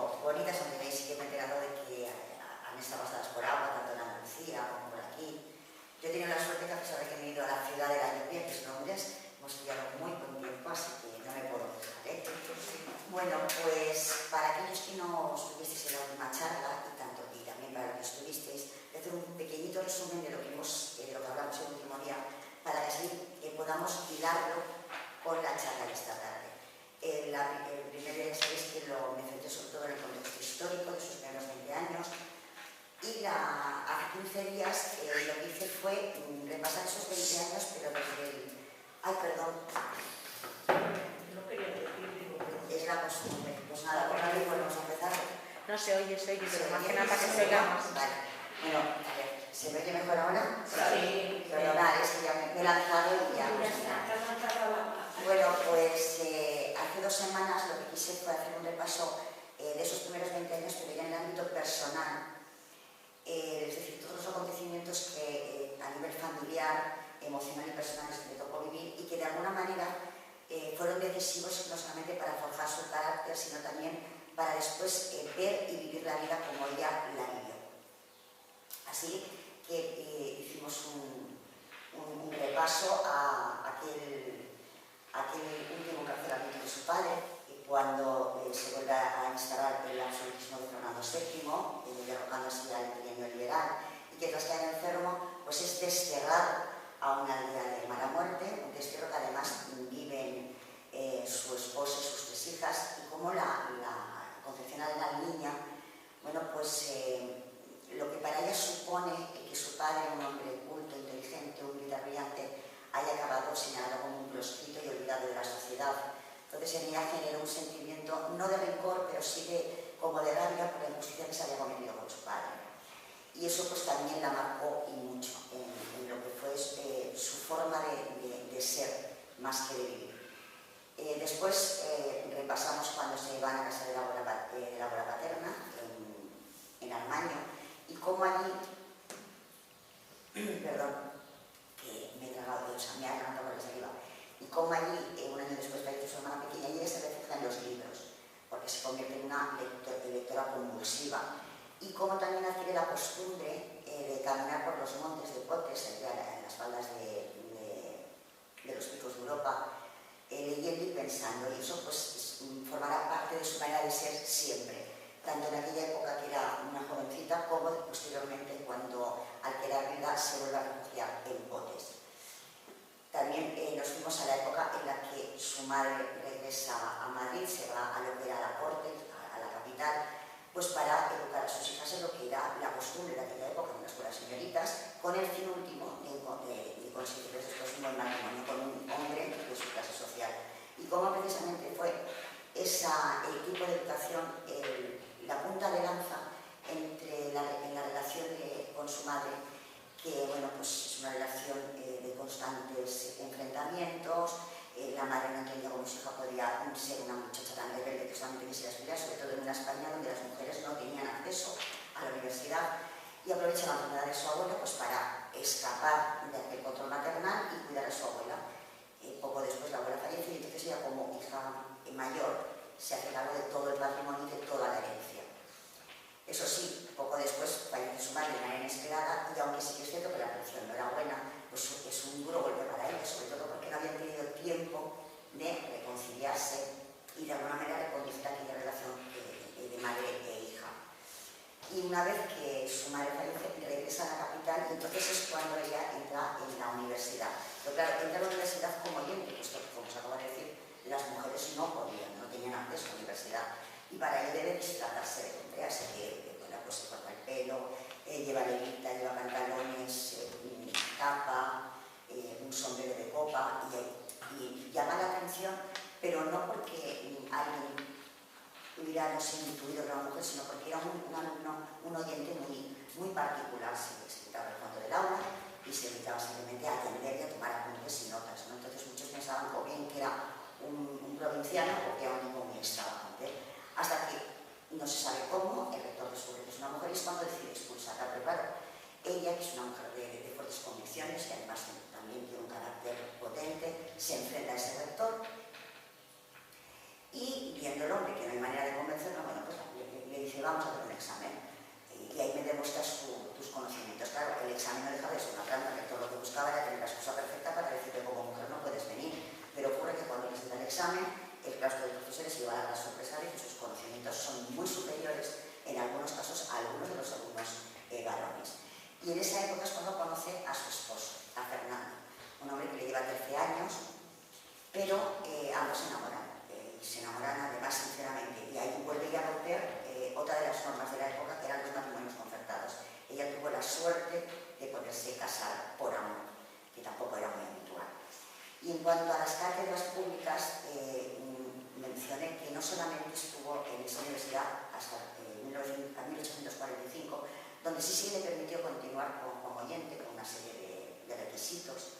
sido bonitas, aunque sí que me he enterado de que han estado bastadas por agua, tanto en Andalucía como por aquí. Yo he tenido la suerte que a pesar de que me he ido a la ciudad de la lluvia, que es Londres, hemos pillado muy buen tiempo, así que no me puedo quejar, ¿eh? Bueno, pues para aquellos que no estuvisteis en la última charla, y también para los que estuvisteis, voy a hacer un pequeñito resumen de lo que hablamos el último día, para que así podamos hilarlo con la charla de esta tarde. El primer día sabéis que me centré sobre todo en el contexto histórico de sus primeros 20 años, y hace 15 días lo que hice fue repasar esos 20 años, pero desde el... Ay, perdón. No quería decir, digo. Es la costumbre. Pues nada, por ahí volvemos a empezar. No se oye, pero más que nada para que se oiga más. Vale. Bueno, a ver, ¿se me oye mejor ahora? Sí. Perdonad, es que ya me he lanzado y ya... Bueno, pues hace 2 semanas lo que quise fue hacer un repaso de esos primeros 20 años, pero ya en el ámbito personal. Es decir, todos los acontecimientos que a nivel familiar, emocional y personal me tocó vivir y que de alguna manera fueron decisivos no solamente para forjar su carácter, sino también para después ver y vivir la vida como ella la vivió. Así que hicimos un repaso a aquel último encarcelamiento de su padre, y cuando se vuelve a instalar el absolutismo de Fernando VII, derrocando así al trienio liberal, y que tras caer enfermo, pues es desterrado a una aldea de mala muerte, un destierro que además viven su esposa y sus 3 hijas, y como la Concepción de la niña, bueno, pues lo que para ella supone que su padre, un hombre culto, inteligente, humilde, brillante, haya acabado señalado como un proscrito y olvidado de la sociedad. Entonces en ella generó un sentimiento, no de rencor, pero sí como de rabia por la injusticia que se había cometido con su padre. Y eso pues también la marcó y mucho en lo que fue su forma de ser, más que de vivir. Después repasamos cuando se van a casa de la abuela paterna, en Armaño, y cómo allí, perdón, que me he tragado, o sea, me ha agarrado por la saliva, y cómo allí, un año después, falleció su hermana pequeña, y ella se refugia en los libros, porque se convierte en una lectora convulsiva, y cómo también adquiere la costumbre de caminar por los montes de Potes, en las faldas de los picos de Europa, leyendo y pensando, y eso pues formará parte de su manera de ser siempre, tanto en aquella época que era una jovencita, como posteriormente cuando al quedar viuda se vuelve a refugiar en Potes. También nos fuimos a la época en la que su madre regresa a Madrid, se va a lo que era la corte, a la capital, pues para educar a sus hijas en lo que era la costumbre de aquella época, en las buenas señoritas, con el fin último de conseguir después un buen matrimonio con un hombre de su clase social. Y cómo precisamente fue ese tipo de educación la punta de lanza en la relación con su madre, que bueno, pues es una relación de constantes enfrentamientos. La madre no entendía cómo su hija podía ser una muchacha tan rebelde que solamente quisiera estudiar, sobre todo en una España donde las mujeres no tenían acceso a la universidad, y aprovecha la enfermedad de su abuela pues para escapar del control maternal y cuidar a su abuela. Poco después la abuela fallece, y entonces ella, como hija mayor, se hace cargo de todo el patrimonio y de toda la herencia. Eso sí, poco después fallece su madre de manera inesperada, y aunque sí que es cierto que la relación no era buena, pues es un duro golpe para ella, sobre todo porque no habían tenido tiempo de reconciliarse y de alguna manera reconducir aquella relación de madre e hija. Y una vez que su madre fallece, regresa a la capital, y entonces es cuando ella entra en la universidad. Pero claro, entra a la universidad como oyente, puesto que, como se acaba de decir, las mujeres no podían, no tenían acceso a la universidad. Y para ello debe tratarse de hombre, así que bueno, pues se corta el pelo, lleva levita, lleva pantalones, capa, un sombrero de copa, y llama la atención, pero no porque alguien hubiera, no sé, intuido que era una mujer, sino porque era un alumno, un oyente muy particular. Se quitaba el fondo del aula y se dedicaba simplemente a atender y a tomar apuntes y notas, ¿no? Entonces muchos pensaban o bien que era un provinciano o que era un niño muy extravagante, hasta que no se sabe cómo el rector descubre que es una mujer, y es cuando decide expulsarla. Pero claro, ella, que es una mujer de fuertes convicciones y además también tiene un carácter potente, se enfrenta a ese rector, y viendo el hombre que no hay manera de convencerlo, bueno, pues le vamos a hacer un examen y ahí me demuestras tus conocimientos. Claro, el examen no deja de ser una trampa, que todo lo que buscaba era tener la excusa perfecta para decir que como mujer no puedes venir, pero ocurre que cuando presenta el examen, el claustro de profesores se va a dar la sorpresa de que sus conocimientos son muy superiores, en algunos casos, a algunos de los alumnos varones. Y en esa época es cuando conoce a su esposo, a Fernando, un hombre que le lleva 13 años, pero ambos se enamoran. Y se enamoran además sinceramente, y ahí vuelve a romper otra de las normas de la época, que eran los matrimonios concertados. Ella tuvo la suerte de poderse casar por amor, que tampoco era muy habitual. Y en cuanto a las cátedras públicas, mencioné que no solamente estuvo en esa universidad hasta 1845, donde sí le permitió continuar como oyente con una serie de requisitos,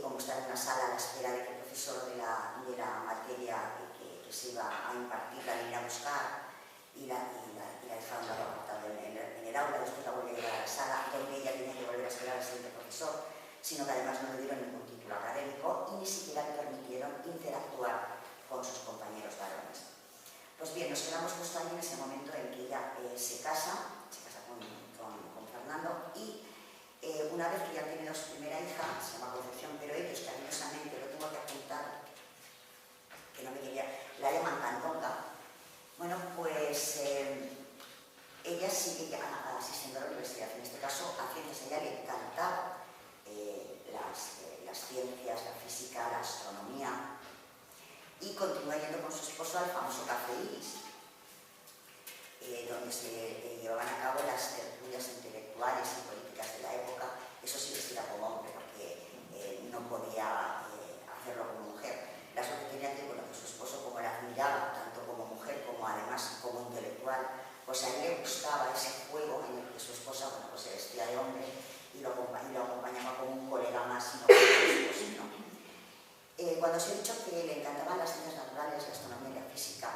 como estar en una sala a la espera de que el profesor de la materia que se iba a impartir la viniera a buscar y la dejaron apartada en el aula, después la volvió a llevar a la sala donde ella tenía que volver a esperar al siguiente profesor, sino que además no le dieron ningún título académico y ni siquiera le permitieron interactuar con sus compañeros varones. Pues bien, nos quedamos justo ahí en ese momento en que ella se casa con Fernando y una vez que ya han tenido su primera hija, se llama Concepción, pero ellos cariñosamente, lo tengo que apuntar, que no me quería, la llaman Candonga. Bueno, pues ella sigue asistiendo a la universidad, en este caso a ciencias. A ella le encantaba las ciencias, la física, la astronomía, y continúa yendo con su esposo al famoso Café Iris, donde se llevaban a cabo las tertulias intelectuales y políticas de la época. Eso sí vestida como hombre, porque no podía hacerlo como mujer. La suerte tenía que, bueno, que su esposo, como la admiraba, tanto como mujer como además como intelectual, pues a él le gustaba ese juego en el que su esposa, bueno, pues se vestía de hombre y lo acompañaba como un colega más, y no como un esposo, ¿no? Cuando os he dicho que le encantaban las ciencias naturales, la astronomía y la física,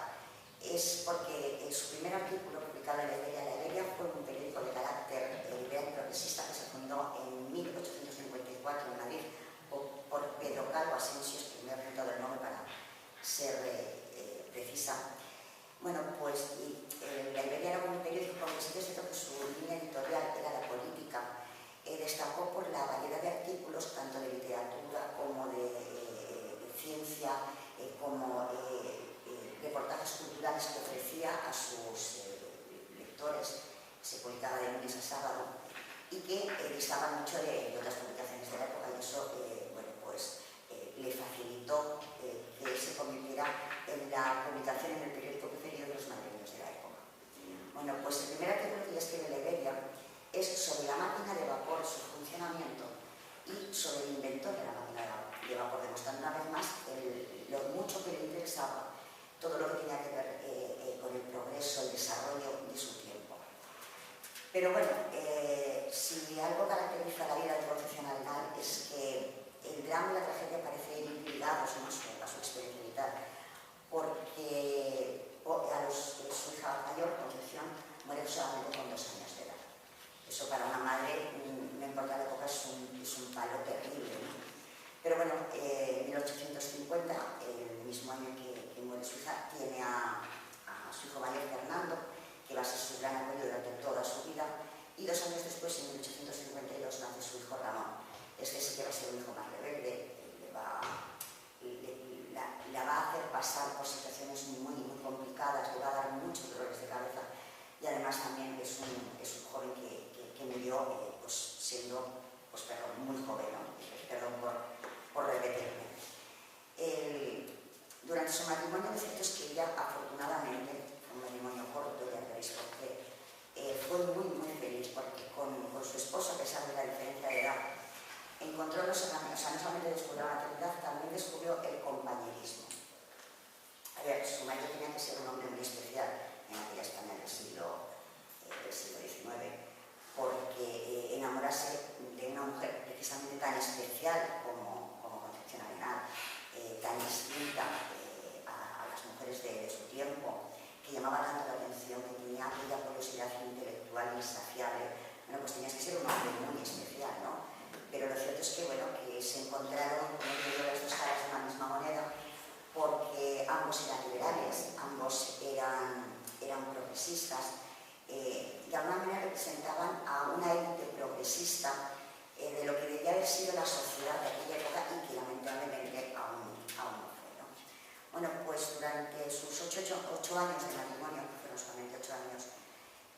es porque su primer artículo publicado en la Iberia fue un periódico de carácter liberal y progresista que se fundó en 1854 en Madrid por Pedro Calvo Asensios, que me he apuntado el nombre para ser precisa. Bueno, pues la Iberia era un periódico con que sí que es cierto que su línea editorial era la política. Destacó por la variedad de artículos, tanto de literatura como de ciencia, como reportajes culturales que ofrecía a sus lectores. Se publicaba de lunes a sábado y que distaban mucho de otras publicaciones de la época, y eso bueno, pues, le facilitó que se convirtiera en la publicación en el periódico preferido de los madrileños de la época. Bueno, pues el primer artículo que ella escribe en la Iberia es sobre la máquina de vapor, su funcionamiento, y sobre el inventor de la máquina de vapor, demostrando una vez más lo mucho que le interesaba todo lo que tenía que ver con el progreso, el desarrollo de su tiempo. Pero bueno, si algo caracteriza la vida de Concepción Arenal es que el drama y la tragedia parecen ir ligados, ¿no?, a su experiencia vital, porque su hija mayor, Concepción, muere solamente con 2 años de edad. Eso para una madre, no importa la época, es un palo terrible, ¿no? Pero bueno, en 1850, el mismo año que muere su hija, tiene a su hijo mayor, Fernando, que va a ser su gran apoyo durante toda su vida, y 2 años después, en 1852, nace su hijo Ramón. Este sí que va a ser un hijo más rebelde, la va a hacer pasar por situaciones muy, muy complicadas, le va a dar muchos dolores de cabeza, y además también es un joven que murió pues, siendo, pues, muy joven, ¿no? Perdón por repetirme. Durante su matrimonio, lo cierto es que ella, afortunadamente, fue un matrimonio corto, ya veréis por qué, fue muy, muy feliz, porque con su esposo, a pesar de la diferencia de edad, encontró los hermanos, o sea, no solamente descubrió la maternidad, también descubrió el compañerismo. A ver, su marido tenía que ser un hombre muy especial en aquella España del siglo XIX, porque enamorarse de una mujer precisamente tan especial como Concepción Arenal, tan distinta a las mujeres de su tiempo, que llamaba tanto la atención, que tenía aquella curiosidad intelectual insaciable, bueno, pues tenías que ser un hombre muy especial, ¿no? Pero lo cierto es que, bueno, que se encontraron, como digo, las dos caras de una misma moneda, porque ambos eran liberales, ambos eran eran progresistas, de alguna manera representaban a una élite progresista de lo que debía haber sido la sociedad de aquella época y que lamentablemente aún no fue, ¿no? Bueno, pues durante sus 8 años de matrimonio, que fueron solamente 8 años,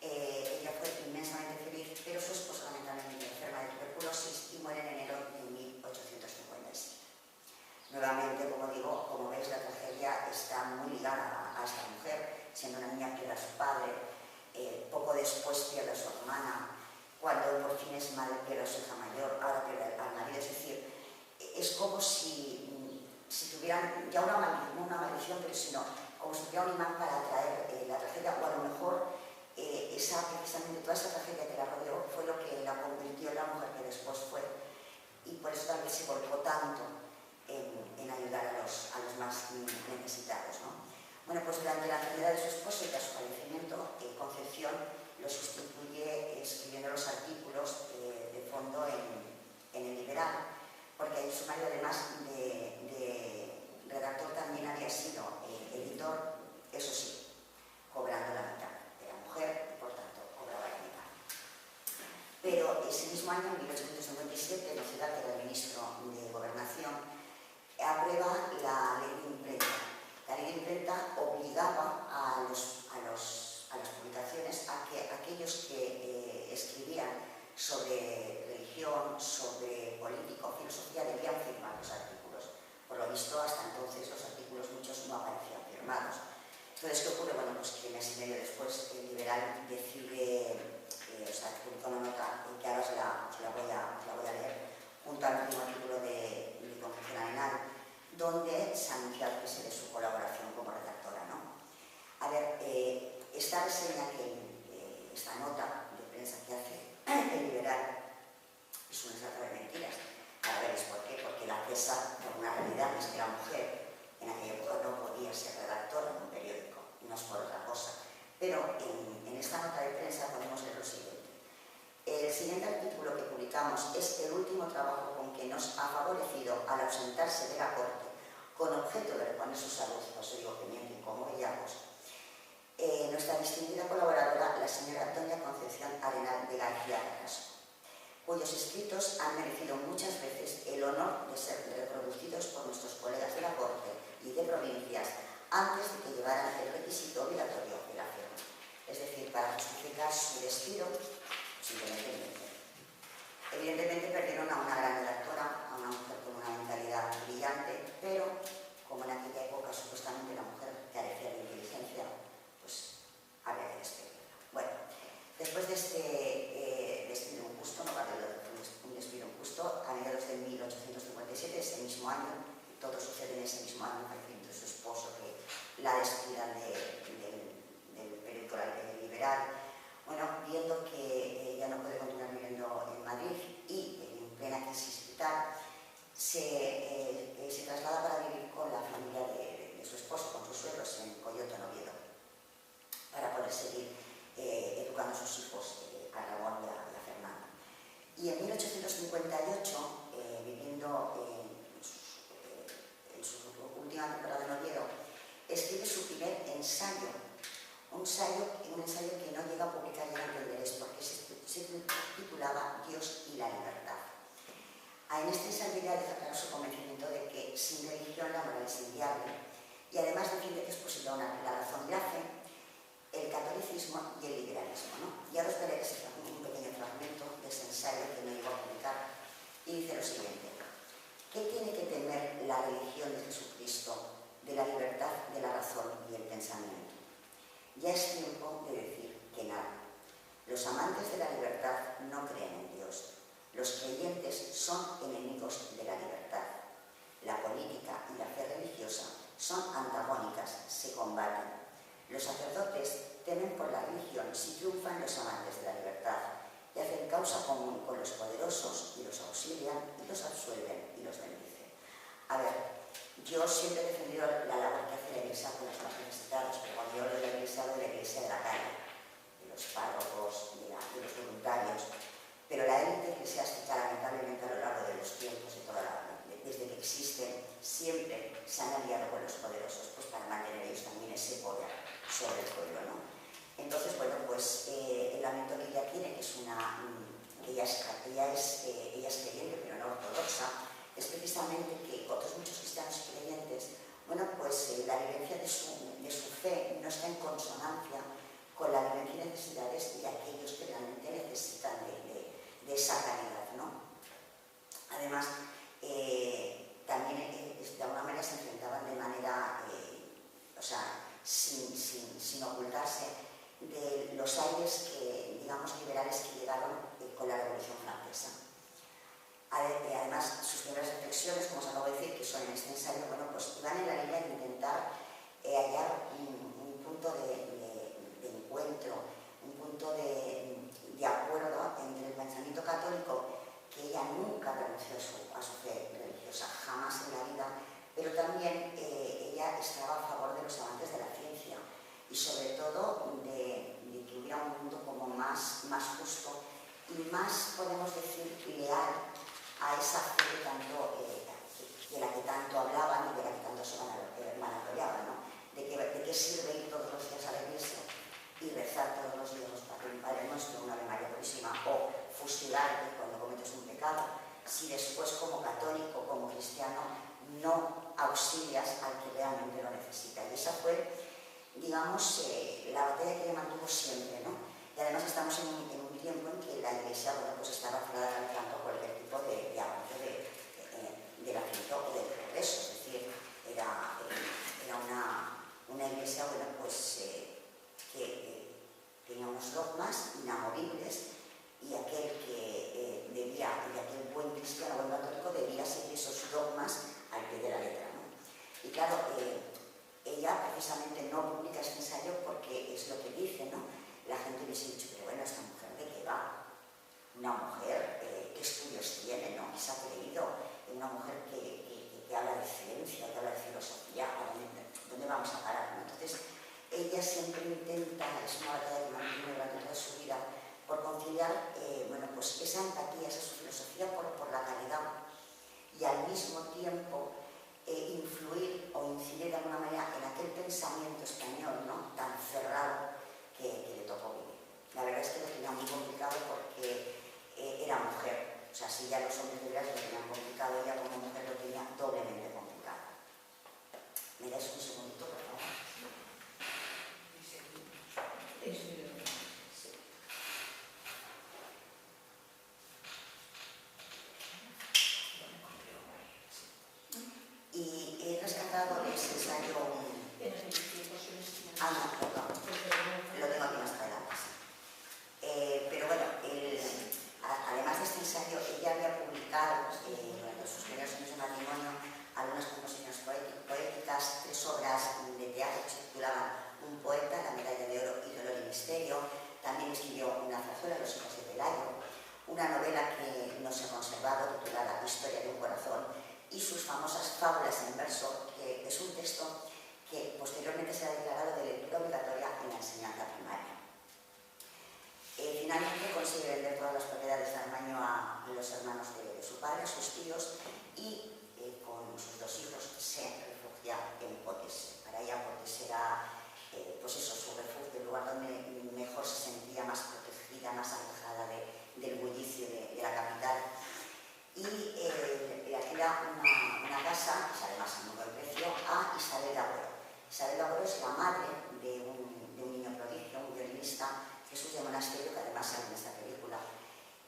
ella fue inmensamente feliz, pero su esposo lamentablemente enferma de tuberculosis y muere en enero de 1857. Nuevamente, como digo, como veis, la tragedia está muy ligada a esta mujer, siendo una niña pierde a su padre, poco después pierde a su hermana, cuando por fin es madre pierde a su hija mayor, ahora pierde al marido. Es decir, es como si tuvieran ya no una maldición, pero sino como si tuviera un imán para atraer la tragedia, o a lo mejor precisamente toda esa tragedia que la rodeó fue lo que la convirtió en la mujer que después fue, y por eso tal vez se volcó tanto en ayudar a los más necesitados, ¿no? Bueno, pues durante la enfermedad de su esposo y tras su fallecimiento, Concepción lo sustituye escribiendo los artículos de fondo en el Liberal, porque ahí su marido, además de redactor, también había sido editor, eso sí, cobrando la mitad. Era mujer y por tanto cobraba la mitad. Pero ese mismo año, en 1857, Noceda, que era el ministro de Gobernación, aprueba la ley de imprenta. La ley de imprenta obligaba a las publicaciones a que aquellos que escribían sobre religión, sobre política o filosofía debían firmar los artículos. Por lo visto, hasta entonces los artículos muchos no aparecían firmados. Entonces, ¿qué ocurre? Bueno, pues que mes y medio después el Liberal decide, publica una nota que ahora os la voy a leer, junto al último artículo de Concepción Arenal, donde se anuncia que se de su colaboración como redactora, ¿no? A ver, esta reseña, esta nota de prensa que hace el Liberal es una sarta de mentiras. A ver, ¿es por qué? Porque la cesa por una realidad es que la mujer en aquella época no podía ser redactora en un periódico, no es por otra cosa. Pero en esta nota de prensa podemos leer lo siguiente. El siguiente artículo que publicamos es el último trabajo con que nos ha favorecido al ausentarse de la corte con objeto de reponer su salud, por eso digo que mienten como bellacos, nuestra distinguida colaboradora, la señora doña Concepción Arenal de García Carrasco, cuyos escritos han merecido muchas veces el honor de ser reproducidos por nuestros colegas de la corte y de provincias antes de que llevaran el requisito obligatorio de la firma. Es decir, para justificar su despido, simplemente mienten. Evidentemente perdieron a una gran redactora, a una mujer con una mentalidad brillante, pero como en aquella época supuestamente la mujer carecía de inteligencia, pues había que despedirla. Bueno, después de este despido injusto, no vale un despido injusto, a mediados de 1857, ese mismo año, todo sucede en ese mismo año, fallecimiento de su esposo, que la despidan del periódico Liberal. Bueno, viendo que ella no puede continuar viviendo en Madrid y en plena crisis vital, se traslada para vivir con la familia de su esposo, con sus suegros, en Coyote, en Oviedo, para poder seguir educando a sus hijos, a Ramón y a Fernando. Y en 1858, viviendo en su última temporada en Oviedo, escribe su primer ensayo, un ensayo que no llega a publicar ya en Tenderes porque se titulaba Dios y la libertad. En este ensayo ya deja claro su convencimiento de que sin religión la moral es inviable y además defiende que es posible la razón de la fe, el catolicismo y el liberalismo, ¿no? Y ahora os daré un pequeño fragmento de ese ensayo que no llegó a publicar y dice lo siguiente: ¿qué tiene que temer la religión de Jesucristo de la libertad de la razón y el pensamiento? Ya es tiempo de decir que nada. Los amantes de la libertad no creen en Dios. Los creyentes son enemigos de la libertad. La política y la fe religiosa son antagónicas, se combaten. Los sacerdotes temen por la religión si triunfan los amantes de la libertad y hacen causa común con los poderosos y los auxilian y los absuelven y los bendicen. A ver, yo siempre he defendido la labor que hace la Iglesia con los más necesitados, pero cuando yo hablo de la Iglesia de la calle, de los párrocos, de los voluntarios, pero la élite eclesiástica, lamentablemente, a lo largo de los tiempos, desde que existen, siempre se han aliado con los poderosos, pues para mantener ellos también ese poder sobre el pueblo, ¿no? ella es creyente pero no ortodoxa, es precisamente que otros muchos cristianos y creyentes, bueno, pues la vivencia de su fe no está en consonancia con la vivencia y necesidades de aquellos que realmente necesitan de esa caridad, ¿no? Además, también de alguna manera se enfrentaban de manera, o sea, sin ocultarse de los aires que, digamos, liberales que llegaron con la Revolución Francesa. Además, sus primeras reflexiones, como os acabo de decir, que son en este ensayo, bueno, pues iban en la línea de intentar hallar un punto de encuentro, un punto de acuerdo entre el pensamiento católico, que ella nunca renunció a su fe religiosa, jamás en la vida, pero también ella estaba a favor de los avances de la ciencia y sobre todo de que hubiera un mundo como más justo y más, podemos decir, leal a esa fe de la que tanto hablaban y de la que tanto se vanagloriaban, ¿no? De qué sirve ir todos los días a la iglesia y rezar todos los días los Padre Nuestro, una Ave María Purísima, o fustigarte cuando cometes un pecado, si después como católico, como cristiano, no auxilias al que realmente lo necesita. Y esa fue, digamos, la batalla que le mantuvo siempre, ¿no? Y además estamos en un tiempo en que la Iglesia, bueno, pues estaba realizando cualquier tipo de avance de la ciencia o del progreso, es decir, era una Iglesia, bueno, pues que tenía unos dogmas inamovibles y aquel que aquel buen cristiano, buen católico, debía seguir esos dogmas al pie de la letra, ¿no? Y claro, ella precisamente no publica este ensayo porque es lo que dice, ¿no? La gente hubiese dicho, pero bueno, ¿esta mujer de qué va? Una mujer, ¿qué estudios tiene, no? ¿Qué se ha creído? Una mujer que habla de ciencia, que habla de filosofía, ¿dónde vamos a parar, ¿no? Entonces, ella siempre intenta, es una batalla que mantiene durante toda su vida, por conciliar, bueno, pues esa empatía, esa su filosofía por la caridad y al mismo tiempo influir o incidir de alguna manera en aquel pensamiento español, ¿no? Tan cerrado que le tocó vivir. La verdad es que lo tenía muy complicado porque era mujer, o sea, si ya los hombres liberales lo tenían complicado, ella como mujer lo tenía doblemente complicado. ¿Me dais un segundito, por favor? Y he rescatado ese ensayo. No, perdón, lo tengo aquí más adelante. Pero bueno, además de este ensayo, ella había publicado durante sus primeros años de matrimonio algunas composiciones poéticas, 3 obras de teatro que se titulaban Un poeta, La medalla de oro y Dolor y misterio. También escribió una zarzuela, Los hijos de Pelayo, una novela que no se ha conservado titulada Historia de un corazón, y sus famosas fábulas en verso, que es un texto que posteriormente será declarado de lectura obligatoria en la enseñanza primaria. Finalmente consigue vender todas las propiedades de Armaño a los hermanos de su padre, a sus tíos, y con sus 2 hijos se refugia en Potes. Para ella Potes era pues eso, su refugio, el lugar donde mejor se sentía, más protegida, más alejada del bullicio de la capital. Y le alquila una casa, que sale más a muy buen precio, a Isabel de Agüero. Isabel de Agüero es la madre de un niño prodigio, un violinista, Jesús de Monasterio, que además sale en esta película.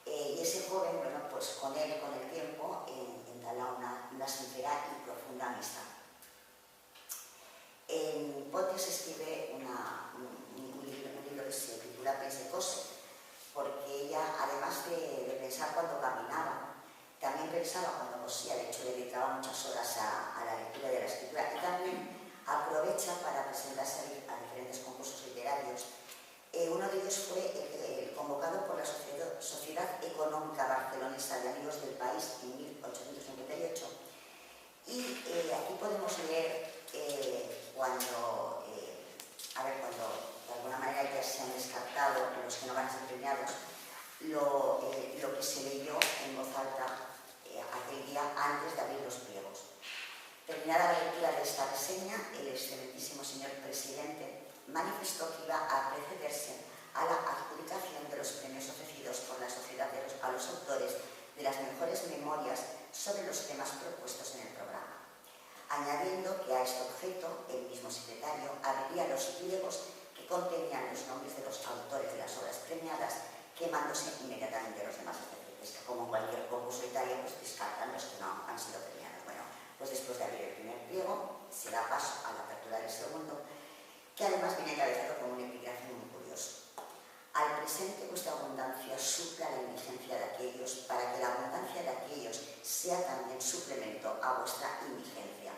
Y ese joven, bueno, pues con él, con el tiempo, entabla una sincera y profunda amistad. En Potes escribe un libro que se titula Pes de Cose, porque ella, además de pensar cuando caminaba, también pensaba cuando cosía, de hecho le dedicaba muchas horas a la lectura de la escritura, y también aprovecha para presentarse a diferentes concursos literarios. Uno de ellos fue el convocado por la Sociedad Económica Barcelonesa de Amigos del País en 1858. Y aquí podemos leer cuando de alguna manera ya se han descartado los que no van a ser premiados, lo que se leyó en voz alta aquel día antes de abrir los pliegos. Terminada la lectura de esta reseña, el excelentísimo señor presidente manifestó que iba a precederse a la adjudicación de los premios ofrecidos por la sociedad a los nombres de los autores de las obras premiadas, quemándose inmediatamente los demás. Es que como en cualquier concurso literario, pues descartan los que no han sido premiados. Bueno, pues después de abrir el primer pliego, se da paso a la apertura del segundo, que además viene encabezado con un epígrafe muy curioso. Al presente vuestra abundancia supla la indigencia de aquellos, para que la abundancia de aquellos sea también suplemento a vuestra indigencia,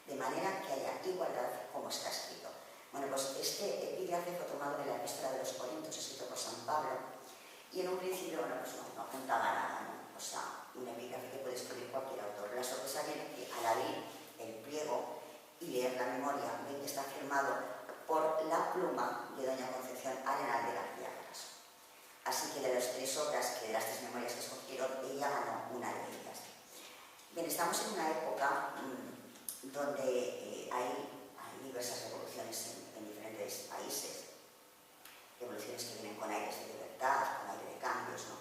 de manera que haya igualdad como está escrito. Bueno, pues este epígrafe fue tomado de la Epístola de los Corintios, escrito por San Pablo, y en un principio, bueno, pues no apuntaba nada, ¿no? O sea, un epígrafe que puede escribir cualquier autor. La sorpresa viene que al abrir el pliego y leer la memoria, ven que está firmado por la pluma de doña Concepción Arenal de García Caraso. Así que de las tres obras, que de las tres memorias que escogieron, ella ganó una de ellas. Bien, estamos en una época donde hay diversas revoluciones en diferentes países, revoluciones que vienen con aires de libertad, con aire de cambios, ¿no?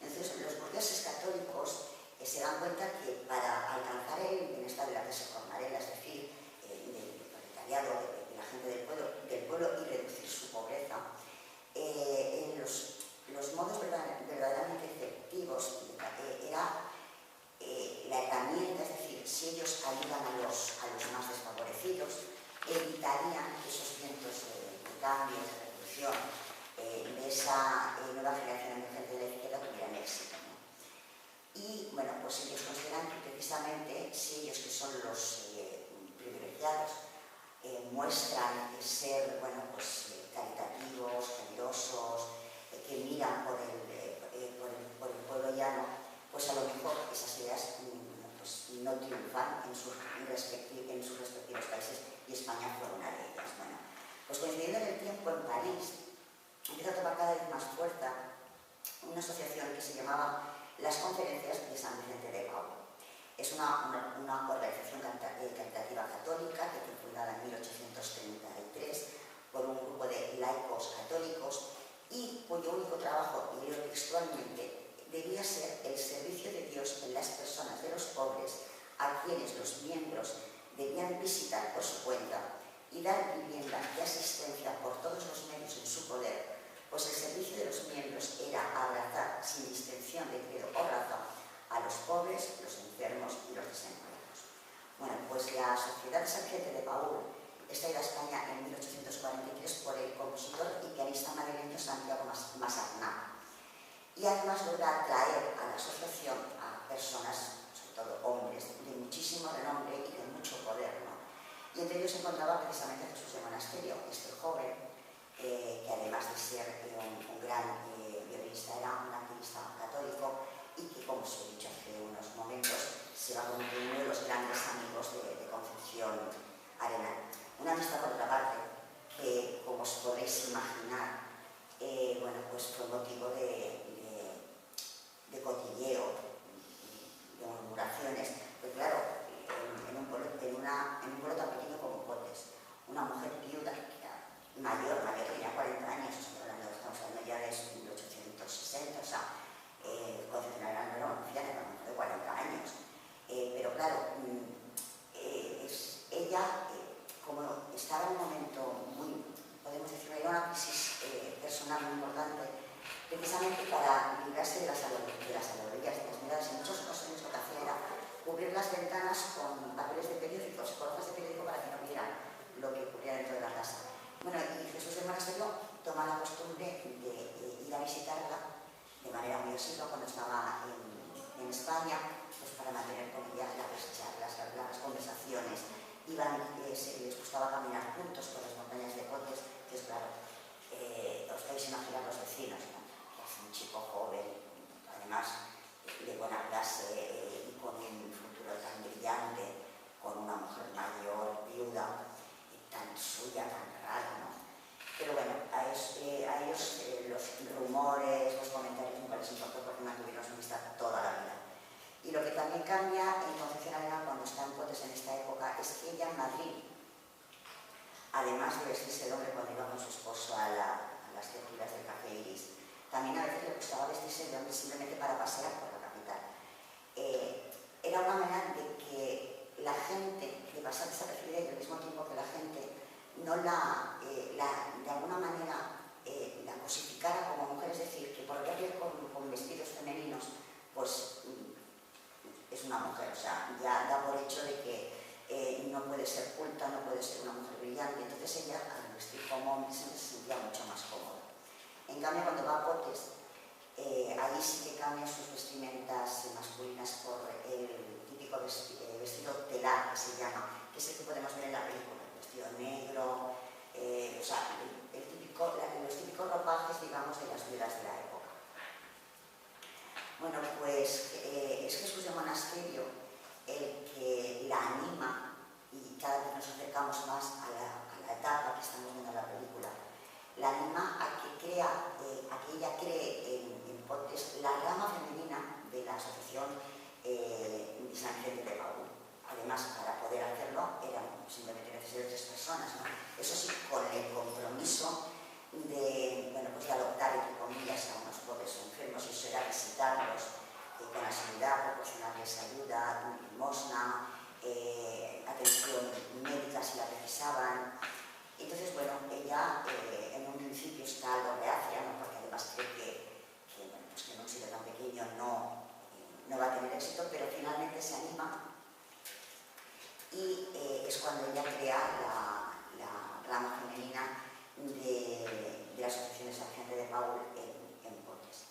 Entonces, los burgueses católicos se dan cuenta que para alcanzar el bienestar de la clase jornalera, es decir, del proletariado, de la gente del pueblo y reducir su pobreza, los modos verdaderamente efectivos era la herramienta, es decir, si ellos ayudan a los más desfavorecidos, evitarían esos vientos de cambio, de revolución, de esa nueva generación emergente de la izquierda tuvieran éxito, ¿no? Y bueno, pues ellos consideran que precisamente si ellos, que son los privilegiados, muestran ser, bueno, pues caritativos, generosos, que miran por el pueblo llano, pues a lo mejor esas ideas pues no triunfan en sus respectivos países, y España fue una de ellas. Bueno, pues coincidiendo en el tiempo, en París empieza a tomar cada vez más fuerza una asociación que se llamaba las Conferencias de San Vicente de Paúl. Es una organización caritativa católica que fue fundada en 1833 por un grupo de laicos católicos y cuyo único trabajo, y leo textualmente, debía ser el servicio de Dios en las personas de los pobres, a quienes los miembros debían visitar por su cuenta y dar vivienda y asistencia por todos los medios en su poder, pues el servicio de los miembros era abrazar sin distinción de credo o raza a los pobres, los enfermos y los desempleados. Bueno, pues la Sociedad de San Vicente de Paúl está en España en 1843 por el compositor y pianista madrileño Santiago Masarná. Y además logra atraer a la asociación a personas, sobre todo hombres, de muchísimo renombre y de mucho poder, ¿no? Y entre ellos se encontraba precisamente Jesús de Monasterio, este joven, que además de ser un gran violinista, era un activista católico y que, como os he dicho hace unos momentos, se va a convertir en uno de los grandes amigos de Concepción Arenal. Una amistad, por otra parte, que, como os podréis imaginar, bueno, pues fue motivo de cotilleo, de murmuraciones. Pues claro, en un pueblo tan pequeño como Potes, una mujer viuda, que era mayor, tenía 40 años, estamos hablando ya de 1860, o sea, Concepción Arenal no era una anciana, era una mujer de 40 años. Pero claro, ella, como estaba en un momento muy, podemos decir, era una crisis personal muy importante, precisamente para librarse de las alegorías, de las miradas. En muchos ocasiones lo que hacía era cubrir las ventanas con papeles de periódicos, con hojas de periódico, para que no vieran lo que ocurría dentro de la casa. Bueno, y Jesús de Monasterio toma la costumbre de ir a visitarla de manera muy asidua cuando estaba en España, pues para mantener con ella las charlas, las conversaciones. Les gustaba caminar juntos por las montañas de Potes, que es claro, os podéis imaginar los vecinos, ¿no? Que es un chico joven, además de buena clase y con un futuro tan brillante, con una mujer mayor, viuda, tan suya, tan rara, ¿no? Pero bueno, a ellos los rumores, los comentarios nunca les importó porque mantuvieron su amistad toda la vida. Y lo que también cambia en Concepción Arenal cuando está en Potes en esta época es que ella en Madrid, además de vestirse de hombre cuando iba con su esposo a las tertulias del Café Iris, también a veces le gustaba vestirse de hombre simplemente para pasear por la capital. Era una manera de que la gente, de pasar desapercibida y al mismo tiempo que la gente no de alguna manera una mujer, o sea, ya da por hecho de que no puede ser culta, no puede ser una mujer brillante. Entonces ella, al vestir como hombre, se sentía mucho más cómoda. En cambio, cuando va a Potes, ahí sí que cambia sus vestimentas masculinas por el típico vestido telar, que se llama, que es el que podemos ver en la película, el vestido negro, o sea, los típicos ropajes, digamos, de las viudas de la época. Bueno, pues es Jesús de Monasterio el que la anima, y cada vez nos acercamos más a la etapa que estamos viendo en la película, la anima a que ella cree en Potes la rama femenina de la asociación de San Vicente de Paúl. Además, para poder hacerlo eran simplemente necesarias 3 personas, ¿no? Eso sí, con el compromiso de adoptar, entre comillas, a unos pobres enfermos, y eso era visitarlos con asiduidad, proporcionarles ayuda, limosna, atención médica si la precisaban. Entonces, bueno, ella en un principio está algo reacia, ¿no? Porque además cree que en un sitio tan pequeño no va a tener éxito, pero finalmente se anima y es cuando ella crea la rama femenina de la Asociación de San Vicente de Paúl en Potes.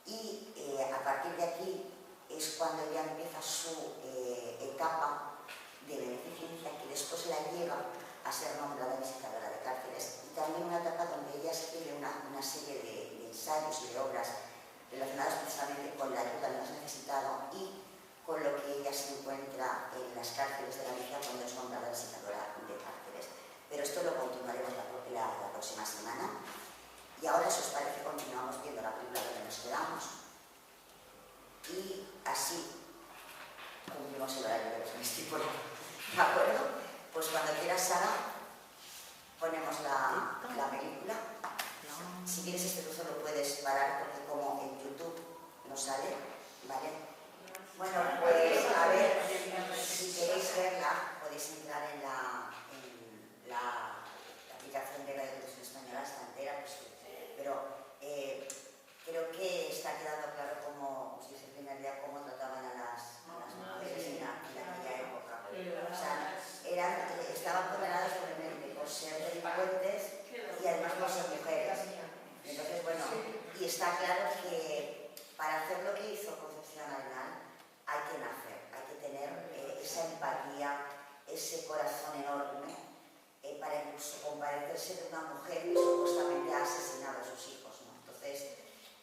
Y a partir de aquí es cuando ella empieza su etapa de beneficencia, que después la lleva a ser nombrada visitadora de cárceles, y también una etapa donde ella escribe una serie de ensayos y de obras relacionadas precisamente con la ayuda al más necesitado y con lo que ella se encuentra en las cárceles de Galicia cuando es nombrada visitadora de cárceles. Pero esto lo continuaremos la próxima semana. Y ahora, si os parece, continuamos viendo la película donde nos quedamos. Y así cumplimos el horario de los estipulados. ¿De acuerdo? Pues cuando quieras, Sara, ponemos la película. Si quieres este trozo lo puedes parar porque como en YouTube no sale, ¿vale? Bueno, pues a ver, si queréis verla, podéis entrar en la aplicación de Radio Televisión Española, está entera, pues, pero creo que está quedando claro cómo, os dije el primer día, cómo trataban a las mujeres en aquella época. O sea, estaban condenadas por ser delincuentes y además por ser mujeres. Entonces, bueno, y está claro que para hacer lo que hizo Concepción Arenal hay que nacer, hay que tener esa empatía, ese corazón enorme para incluso compadecerse de una mujer que supuestamente ha asesinado a sus hijos, ¿no? Entonces,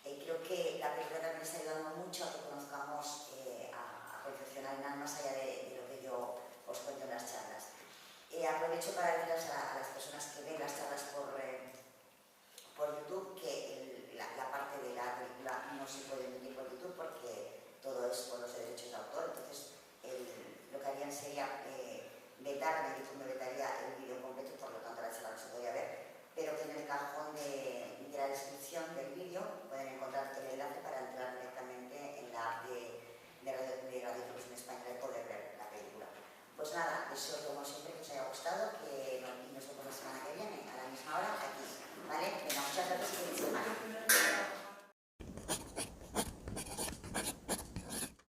creo que la película también está ayudando mucho a que conozcamos a Concepción Arenal más allá de lo que yo os cuento en las charlas. Aprovecho para decirles a las personas que ven las charlas por YouTube que la parte de la película no se puede emitir por YouTube porque todo es por los derechos de autor. Entonces lo que harían sería vetarme, YouTube me vetaría el